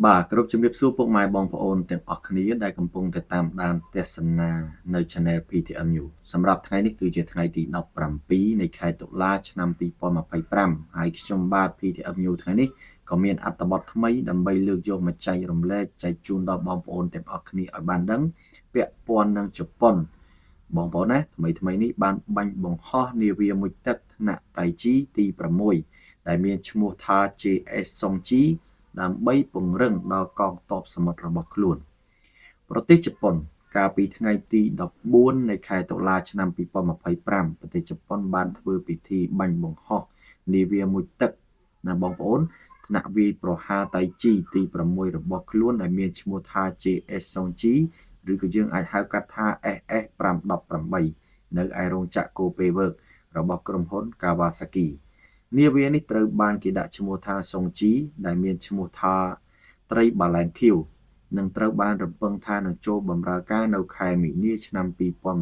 បាទគ្រប់ជំរាបសួរពុកម៉ែបងប្អូនទាំងអស់គ្នាដែលកំពុងតែតាមដានទស្សនានៅ Channel PTM News សម្រាប់ថ្ងៃនេះគឺជាថ្ងៃទី17នៃខែតុលាឆ្នាំ2025ហើយខ្ញុំបាទ PTM News ថ្ងៃនេះក៏មានអត្ថបទថ្មីដើម្បីលើកយកមកចែករំលែកចែកជូនដល់បងប្អូនទាំងអស់គ្នាឲ្យបានដឹងពាក់ព័ន្ធនឹងជប៉ុនបងប្អូនណាថ្មីនេះបានបាញ់បង្ហោះនាវាមួយទឹកថ្នាក់តៃជីទី6ដែលមានឈ្មោះថា JS Songjiដើម្បីពង្រឹងដល់កងទ័ពសមុទ្ររបស់ខ្លួនប្រទេសជប៉ុនកាលពីថ្ងៃទី14នៃខែតុលាឆ្នាំ2025ប្រទេសជប៉ុនបានធ្វើពិធីបាញ់បង្ហោះនាវាមួយទឹកណាបងប្អូនថ្នាក់វាយប្រហារតៃជីទី6របស់ខ្លួនដែលមានឈ្មោះថា JS Songji ឬក៏យើងអាចហៅកាត់ថា SS518 នៅឯរោងចក្រ Kobe Works របស់ក្រុមហ៊ុន Kawasakiនាវានេះត្រូវបានគេដាក់ឈ្មោះថា Songji ដែលមានឈ្មោះថាត្រីបាឡែនខៀវនិងត្រូវបានរំពឹងថានឹងចូលបម្រើការនៅខែមីនាឆ្នាំ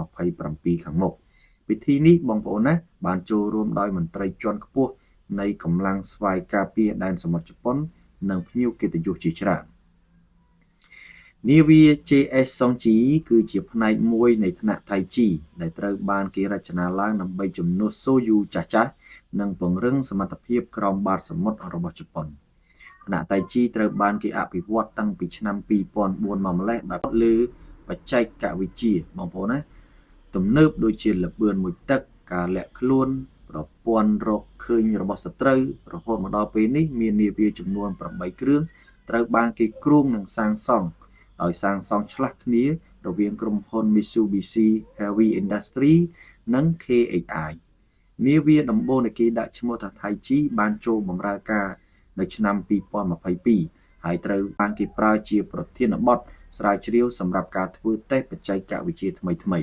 2027ខាងមុខពិធីនេះបងប្អូនណាបានចូលរួមដោយមន្ត្រីជាន់ខ្ពស់នៃកម្លាំងស្វ័យការពារដែនសមុទ្រជប៉ុននិងភ្ញៀវកិត្តិយសជាច្រើននាវា JS Songji គឺជាផ្នែកមួយនៃថ្នាក់តៃជីដែលត្រូវបានគេរចនាឡើងដើម្បីជំនួសសូយូចាស់និងពង្រឹងសមត្ថភាពក្រោមបាតសមុទ្ររបស់ជប៉ុនថ្នាក់តៃជីត្រូវបានគេអភិវឌ្ឍតាំងពីឆ្នាំ2004មកម្លេះដោយលើបច្ចេកវិទ្យាបងប្អូនណាទំនើបដូចជាល្បឿនមួយទឹកការលាក់ខ្លួនប្រព័ន្ធរកឃើញរបស់សត្រូវរហូតមកដល់ពេលនេះមាននាវាចំនួន8គ្រឿងត្រូវបានគេគ្រោងនិងសាងសង់ដោយសាងសង់ឆ្លាស់គ្នារវាងក្រុមហ៊ុន Mitsubishi Heavy Industry និង KHI នាវាដំបូងដែលគេដាក់ឈ្មោះថា Taiji បានចូលបម្រើការនៅឆ្នាំ2022ហើយត្រូវបានគេប្រើជាប្រធានបទស្រាវជ្រាវសម្រាប់ការធ្វើតេស្តបច្ចេកវិទ្យាថ្មី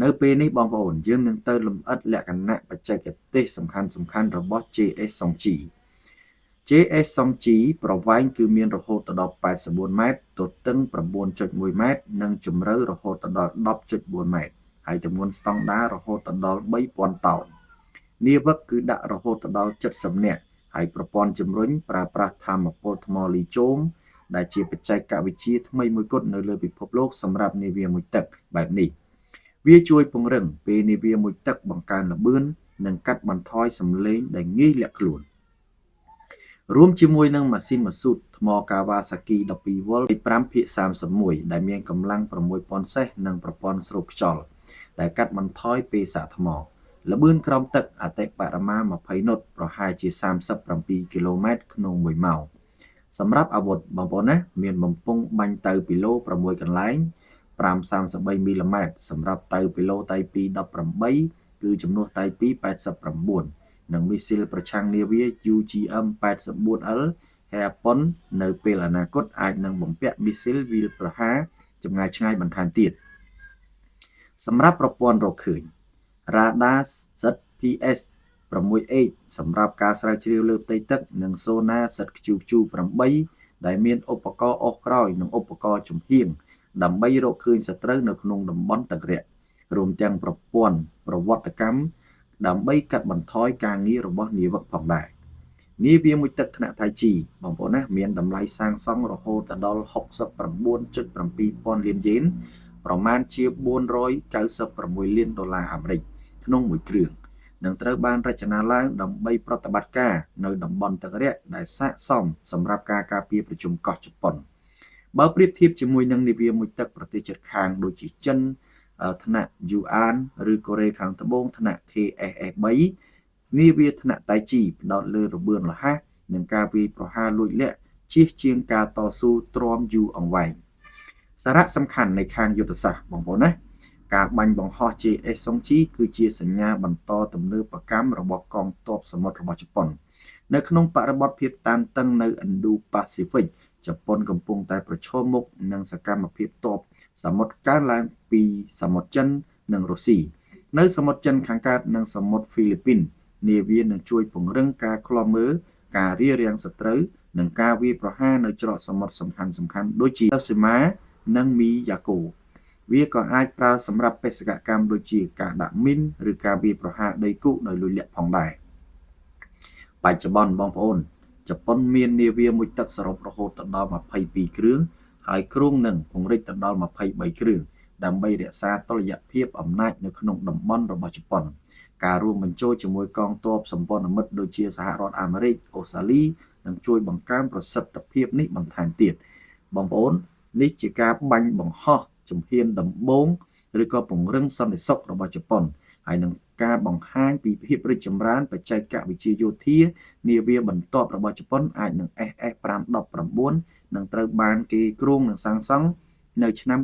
នៅពេលនេះបងប្អូនយើងនឹងទៅលម្អិតលក្ខណៈបច្ចេកទេសសំខាន់របស់ JS Songji JS Songji ប្រវែងគឺមានរហូតដល់84ម៉ែត្រទទឹង 9.1 ម៉ែត្រនិងជម្រៅរហូតដល់ 10.4 ម៉ែត្រហើយទម្ងន់ស្តង់ដាររហូតដល់ 3000 តោននាវិកគឺដាក់រហូតដល់70នាក់ហើយប្រព័ន្ធជំរុញប្រើប្រាស់ថាមពលថ្មលីជូមដែលជាបច្ចេកវិទ្យាថ្មីមួយគត់នៅលើពិភពលោកសម្រាប់នាវាមួយទឹកបែបនេះវាជួយពង្រឹងពេលនាវាមួយទឹកបង្កើនល្បឿននិងកាត់បន្ថយសំឡេងដែលងាយលាក់ខ្លួនរួមជាមួយនឹងម៉ាស៊ីនម៉ាស៊ូតថ្ម Kawasaki 12 វ៉ុល 5/31 ដែលមានកម្លាំង 6000 សេសនិងប្រព័ន្ធស្រូបខ្យល់ដែលកាត់បន្ថយពេលសាកថ្មល្បឿនក្រោមទឹកអតិបរមា20នុតប្រហែលជា37គីឡូម៉ែត្រក្នុង1ម៉ោងសម្រាប់អាវុធបងប្អូនណាមានបំពង់បាញ់ទៅពីឡូ6កន្លែង 533 មីលីម៉ែត្រសម្រាប់ទៅពីឡូតៃពី18គឺជំនួសតៃពី89និងមីស៊ីលប្រឆាំងនាវា UGM-84L ហេប៉ុននៅពេលអនាគតអាចនឹងបំពាក់មីស៊ីលវាយប្រហារចម្ងាយឆ្ងាយបន្ថែមទៀតសម្រាប់ប្រព័ន្ធរកឃើញRadar ZPS 6H សម្រាប់ការស្រាវជ្រាវលើផ្ទៃទឹកនិង Sonar ZQQ8 ដែលមានឧបករណ៍អុសក្រោយនិងឧបករណ៍ចំហៀងដើម្បីរកឃើញសត្រូវនៅក្នុងតំបន់ទឹករាក់រួមទាំងប្រព័ន្ធប្រវត្តិកម្មដើម្បីកាត់បន្ថយការងាររបស់នាវិកផងដែរនាវាមួយទឹកថ្នាក់ថៃជីបងប្អូនណាមានតម្លៃសាងសង់រហូតដល់ 69.7 ពាន់លានយេនប្រមាណជា496លានដុល្លារអាមេរិកក្នុងមួយគ្រឿងនឹងត្រូវបានរចនាឡើងដើម្បីប្រតិបត្តិការនៅតំបន់ទឹករាក់ដែលស័ក្តិសមសម្រាប់ការការពារប្រជុំកោះជប៉ុនបើប្រៀបធៀបជាមួយនឹងនាវាមួយទឹកប្រទេសជិតខាងដូចជាចិនថ្នាក់យូអានឬកូរ៉េខាងត្បូងថ្នាក់ KSS3 នាវាថ្នាក់តៃជីផ្ដោតលើល្បឿនរហ័សនិងការវាយប្រហារលួចលាក់ជៀសជាងការតស៊ូទ្រាំយូរអង្វែងសារៈសំខាន់នៃខាងយុទ្ធសាស្ត្របងប្អូនណាការបាញ់បង្ហោះ JS Songji គឺជាសញ្ញាបន្តទំនើបកម្មរបស់កងទ័ពសមុទ្ររបស់ជប៉ុននៅក្នុងបរិបទភាពតានតឹងនៅ Indo-Pacific ជប៉ុនកំពុងតែប្រឈមមុខនឹងសកម្មភាពទ័ពសមុទ្រកើនឡើងពីសមុទ្រចិននិងរុស្ស៊ីនៅសមុទ្រចិនខាងកើតនិងសមុទ្រហ្វីលីពីននាវានឹងជួយពង្រឹងការឃ្លាំមើលការរារាំងសត្រូវនិងការវាយប្រហារនៅច្រកសមុទ្រសំខាន់ដូចជាស៊ីម៉ានិងមីយ៉ាកូវាក៏អាចប្រើសម្រាប់បេសកកម្មដូចជាការដាក់មីនឬការវាយប្រហារដីគោកដោយលួចលាក់ផងដែរបច្ចុប្បន្នបងប្អូន ជប៉ុនមាននាវាមុជទឹកសរុបរហូតដល់22គ្រឿងហើយគ្រងនឹងពង្រីកទៅដល់23គ្រឿងដើម្បីរក្សាតុល្យភាពអំណាចនៅក្នុងតំបន់របស់ជប៉ុនការរួមបញ្ចូលជាមួយកងទ័ពសម្ព័ន្ធមិត្តដូចជាសហរដ្ឋអាមេរិកអូស្ត្រាលីនឹងជួយបង្កើនប្រសិទ្ធភាពនេះបន្ថែមទៀតបងប្អូននេះជាការបាញ់បង្ហោះជំហានដំបូងឬក៏ពង្រឹងសន្តិសុខរបស់ជប៉ុនហើយនឹងការបង្ហាញពីភាពរីកចម្រើនបច្ចេកវិទ្យាយោធានាវាបន្ទាប់របស់ជប៉ុនអាចនឹង SS519 នឹងត្រូវបានគេគ្រោងនឹងសាងសង់នៅឆ្នាំ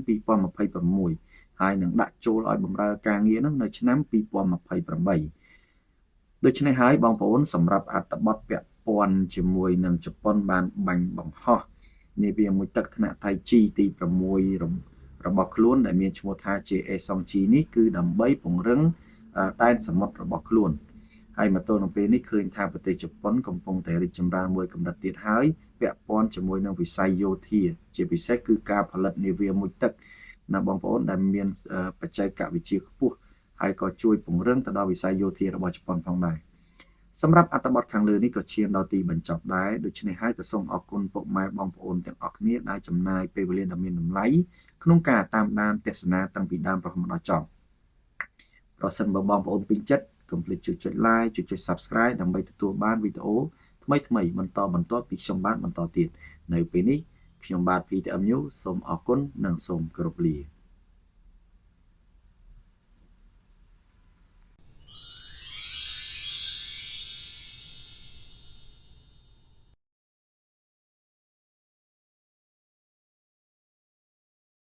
2026ហើយនឹងដាក់ចូលឲ្យបម្រើការងារនោះនៅឆ្នាំ2028ដូច្នេះហើយបងប្អូនសម្រាប់អត្ថបទពាក់ព័ន្ធជាមួយនឹងជប៉ុនបានបាញ់បង្ហោះនាវាមុជទឹកថ្នាក់ថៃជីទី6របស់ខ្លួនដែលមានឈ្មោះថា JA Songchi នេះគឺដើម្បីពង្រឹងដែនសមុទ្ររបស់ខ្លួនហើយមកទល់នឹងពេលនេះឃើញថាប្រទេសជប៉ុនកំពុងតែរីកចម្រើនមួយកម្រិតទៀតហើយពាក់ព័ន្ធជាមួយនឹងវិស័យយោធាជាពិសេសគឺការផលិតនាវាមុជទឹកណាបងប្អូនដែលមានបច្ចេកវិទ្យាខ្ពស់ហើយក៏ជួយពង្រឹងទៅដល់វិស័យយោធារបស់ជប៉ុនផងដែរសម្រាប់អត្ថបទខាងលើនេះក៏ឈានដល់ទីបញ្ចប់ដែរដូច្នេះហើយក៏សូមអរគុណពុកម៉ែបងប្អូនទាំងអស់គ្នាដែលចំណាយពេលវេលាដ៏មានតម្លៃក្នុងការតាមដានទស្សនាតាំងពីដើមរហូតដល់ចប់ប្រសិនបើបងប្អូនពេញចិត្តកុំភ្លេចចុច like ចុច subscribe ដើម្បីទទួលបានវីដេអូថ្មីៗបន្តពីខ្ញុំបាទបន្តទៀតនៅពេលនេះខ្ញុំបាទ PTM News សូមអរគុណនិងសូមគោរពលា